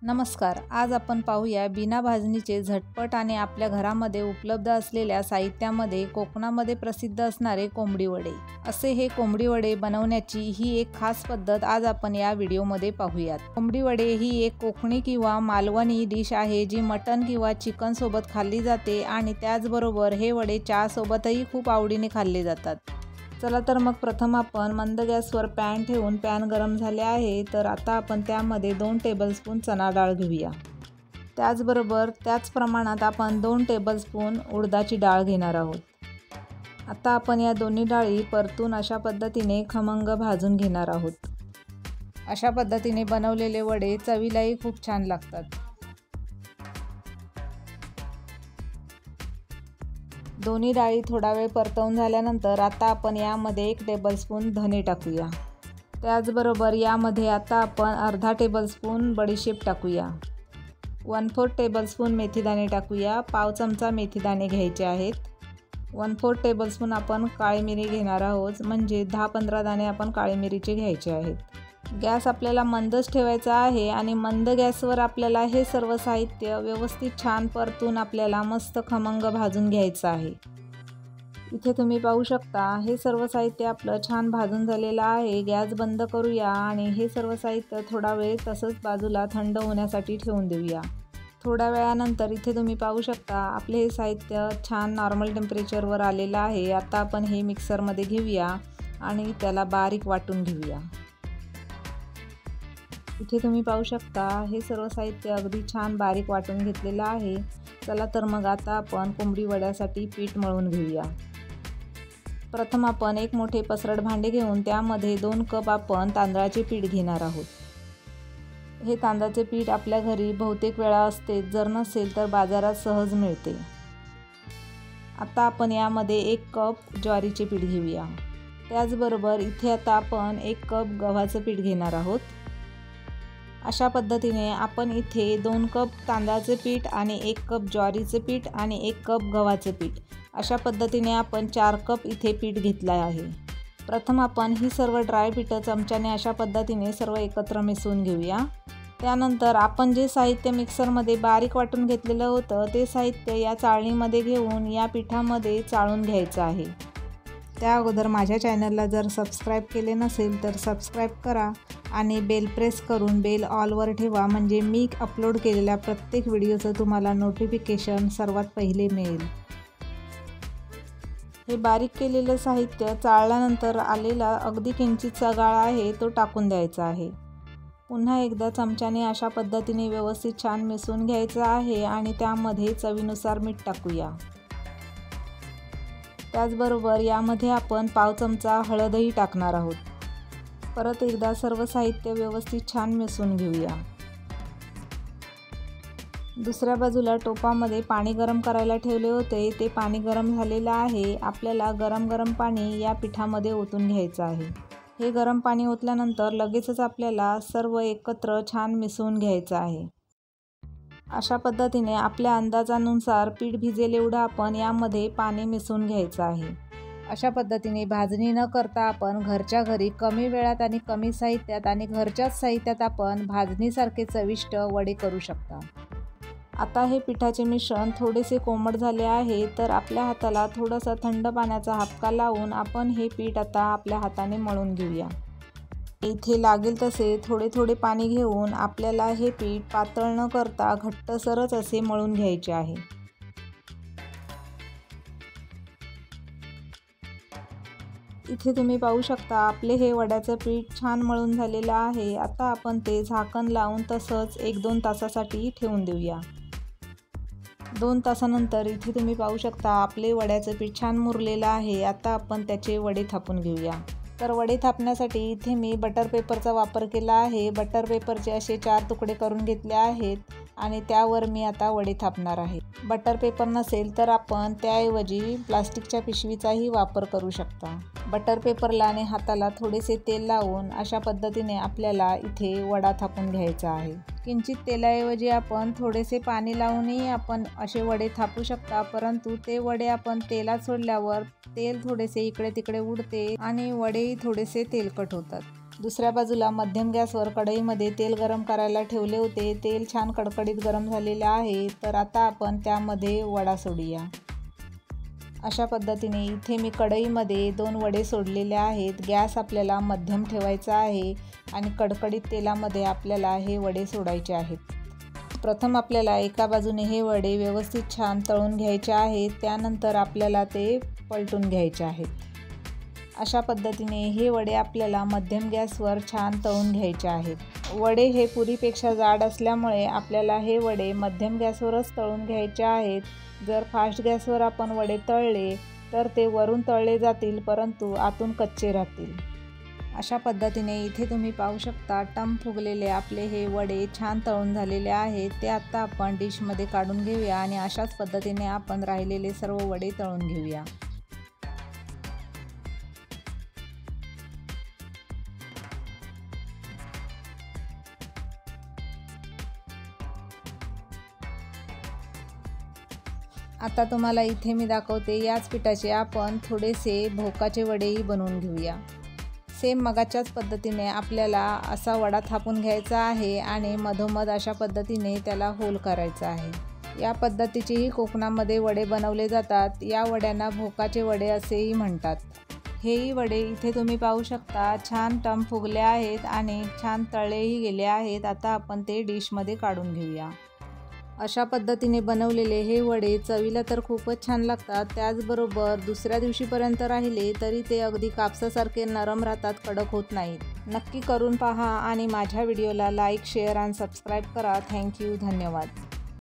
नमस्कार। आज आपण पाहूया बिना भाजणीचे झटपट आणि आपल्या घरामध्ये उपलब्ध असलेल्या साहित्यामध्ये कोकणामध्ये प्रसिद्ध असणारे कोंबडी वडे। असे हे कोंबडी वडे बनवण्याची ही एक खास पद्धत आज आपण या व्हिडिओमध्ये पाहूयात। कोंबडी वडे ही एक कोकणी किंवा मालवणी डिश आहे जी मटण किंवा चिकन सोबत खाल्ली जाते आणि त्याचबरोबर हे वडे चहा सोबतही खूप आवडीने खाल्ले जातात। चला तर मग प्रथम आपण मंद गॅसवर पॅन ठेवून पॅन गरम झाले आहे तर आता आपण त्यामध्ये 2 टेबलस्पून चणा डाळ घेऊया। त्याचबरोबर त्याच प्रमाणात आपण 2 टेबलस्पून उडदाची डाळ घेणार आहोत। आता आपण या दोन्ही डाळी परतून अशा पद्धतीने खमंग भाजून घेणार आहोत। अशा पद्धतीने बनवलेले वडे चवीलाही खूप छान लागतात। दोन्ही डाळी थोडा वेळ परतवून झाल्यानंतर आता आपण यामध्ये 1 टेबलस्पून धने टाकूया। त्याचबरोबर यामध्ये आता आपण अर्धा टेबलस्पून बडीशेप टाकूया। 1/4 टेबलस्पून मेथीदाणे टाकूया। पाव चमचा मेथीदाणे घ्यायचे आहेत। 1/4 टेबलस्पून आपण काळी मिरी घेणार आहोत, म्हणजे 10-15 दाणे आपण काळी मिरीचे घ्यायचे आहेत। गॅस आपल्याला मंदच ठेवायचा आहे आणि मंद गॅसवर आपल्याला हे सर्व साहित्य व्यवस्थित छान परतून आपल्याला मस्त खमंग भाजून घ्यायचं आहे। इथे तुम्ही पाहू शकता हे सर्व साहित्य आपलं छान भाजून झालेलं आहे। गॅस बंद करूया आणि हे सर्व साहित्य थोडा वेळ तसंच बाजूला थंड होण्यासाठी ठेवून देऊया। थोड्या वेळानंतर इथे तुम्ही पाहू शकता आपले हे साहित्य छान नॉर्मल टेम्परेचरवर आलेलं आहे। आता आपण हे मिक्सरमध्ये घेऊया आणि त्याला बारीक वाटून घेऊया। इथे तुम्ही पाहू शकता हे सर्व साहित्य अगदी छान बारीक वाटून घेतलेलं आहे। चला तर मग आता आपण कोंबडी वड्यासाठी पीठ मळून घेऊया। प्रथम आपण एक मोठे पसरट भांडे घेऊन त्यामध्ये 2 कप आपण तांदळाचे पीठ घेणार आहोत। हे तांदळाचे पीठ आपल्या घरी बहुतेक वेळा असते, जर नसेल तर बाजारात सहज मिळते। आता आपण यामध्ये 1 कप ज्वारीचे पीठ घेऊया। त्याचबरोबर इथे आता आपण 1 कप गव्हाचं पीठ घेणार आहोत। अशा पद्धतीने आपण इथे 2 कप तांदळाचे पीठ आणि 1 कप ज्वारीचे पीठ आणि 1 कप गव्हाचे पीठ अशा पद्धतीने आपण 4 कप इथे पीठ घेतले आहे। प्रथम आपण ही सर्व ड्राय पीठं चमच्याने अशा पद्धतीने सर्व एकत्र मिसळून घेऊया। त्यानंतर आपण जे साहित्य मिक्सरमध्ये बारीक वाटून घेतलेलं होतं ते साहित्य या चाळणीमध्ये घेऊन या पिठामध्ये चाळून घ्यायचं आहे। त्या अगोदर माझ्या चॅनलला जर सबस्क्राईब केले नसेल तर सबस्क्राईब करा आणि बेल प्रेस करून बेल ऑलवर ठेवा, म्हणजे मी अपलोड केलेल्या प्रत्येक व्हिडिओचं तुम्हाला नोटिफिकेशन सर्वात पहिले मिळेल। हे बारीक केलेलं साहित्य चाळल्यानंतर आलेला अगदी किंचितचा गाळा आहे तो टाकून द्यायचा आहे। पुन्हा एकदा चमच्याने अशा पद्धतीने व्यवस्थित छान मिसळून घ्यायचं आहे आणि त्यामध्ये चवीनुसार मीठ टाकूया। त्याचबरोबर यामध्ये आपण पाव चमचा हळदही टाकणार आहोत। परत एकदा सर्व साहित्य व्यवस्थित छान मिसळून घेऊया। दुसऱ्या बाजूला टोपामध्ये पाणी गरम करायला ठेवले होते, ते पाणी गरम झालेलं आहे। आपल्याला गरम पाणी या पिठामध्ये ओतून घ्यायचं आहे। हे गरम पाणी ओतल्यानंतर लगेचच आपल्याला सर्व एकत्र छान मिसळून घ्यायचं आहे। अशा पद्धतीने आपल्या अंदाजानुसार पीठ भिजेल एवढं आपण यामध्ये पाणी मिसळून घ्यायचं आहे। अशा पद्धतीने भाजणी न करता आपण घरच्या घरी कमी वेळात आणि कमी साहित्यात आणि घरच्याच साहित्यात आपण भाजणीसारखे चविष्ट वडे करू शकता। आता हे पिठाचे मिश्रण थोडेसे कोमट झाले आहे तर आपल्या हाताला थोडासा थंड पाण्याचा हापका लावून आपण हे पीठ आता आपल्या हाताने मळून घेऊया। इथे लागेल तसे थोडे पाणी घेऊन आपल्याला हे पीठ पातळ न करता घट्टसरच असे मळून घ्यायचे आहे। इथे तुम्ही पाहू शकता आपले हे वड्याचं पीठ छान मळून झालेलं आहे। आता आपण ते झाकण लावून तसंच 1-2 तासासाठी ठेवून देऊया। 2 तासानंतर इथे तुम्ही पाहू शकता आपले वड्याचं पीठ छान मुरलेलं आहे। आता आपण त्याचे वडे थापून घेऊया। तर वडे थापण्यासाठी इथे मी बटर पेपरचा वापर केला आहे। बटर पेपरचे असे 4 तुकडे करून घेतले आहेत आणि त्यावर मी आता वडे थापणार आहे। बटर पेपर नसेल तर आपण त्याऐवजी प्लास्टिकच्या पिशवीचाही वापर करू शकता। बटर पेपरला आणि हाताला थोडेसे तेल लावून अशा पद्धतीने आपल्याला इथे वडा थापून घ्यायचा आहे। किंचित तेलाऐवजी आपण थोडेसे पाणी लावूनही आपण असे वडे थापू शकता, परंतु ते वडे आपण तेलात सोडल्यावर तेल थोडेसे इकडे तिकडे उडते आणि वडेही थोडेसे तेलकट होतात। दुसऱ्या बाजूला मध्यम गॅसवर कढईमध्ये तेल गरम करायला ठेवले होते. तेल छान कडकडीत गरम झालेले आहे. तर आता आपण त्यामध्ये वडा सोडूया. अशा पद्धतीने इथे मी कढईमध्ये 2 वडे सोडलेले आहेत. गॅस आपल्याला मध्यम ठेवायचा आहे आणि कडकडीत तेलामध्ये आपल्याला हे वडे सोडायचे आहेत. प्रथम आपल्याला एका बाजूने हे वडे व्यवस्थित छान तळून घ्यायचे आहेत. त्यानंतर आपल्याला ते पलटून घ्यायचे आहेत. अशा पद्धतीने हे वडे आपल्याला मध्यम गॅसवर छान तळून घ्यायचे आहेत. वडे हे पुरीपेक्षा जाड असल्यामुळे आपल्याला हे वडे मध्यम गॅसवरच तळून घ्यायचे आहेत. जर फास्ट गॅसवर आपण वडे तळले तर ते वरून तळले जातील परंतु आतून कच्चे राहतील. अशा पद्धतीने इथे तुम्ही पाहू शकता टम फुगलेले आपले हे वडे छान तळून झालेले आहेत. ते आता आपण डिशमध्ये काढून घेऊया आणि अशाच पद्धतीने आपण राहिलेले सर्व वडे तळून घेऊया. आता तुम्हाला इथे मी दाखवते. याच पिठाचे आपण थोडेसे भोकाचे वडेही बनवून घेऊया. सेम मगाच्याच पद्धतीने आपल्याला असा वडा थापून घ्यायचा आहे आणि मधोमध अशा पद्धतीने त्याला होल करायचा आहे. या पद्धतीचेही कोकणामध्ये वडे बनवले जातात. या वड्यांना भोकाचे वडे असेही म्हणतात. हेही वडे इथे तुम्ही पाहू शकता छान टम फुगले आहेत आणि छान तळलेही गेले आहेत. आता आपण ते डिशमध्ये काढून घेऊया. अशा पद्धतीने बनवलेले हे वडे चवीला तर खूपच छान लागतात. त्याचबरोबर दुसऱ्या दिवशीपर्यंत राहिले तरी ते अगदी कापसासारखे नरम राहतात, कडक होत नाहीत. नक्की करून पहा आणि माझ्या व्हिडिओला लाईक, शेअर आणि सबस्क्राईब करा. थँक्यू. धन्यवाद.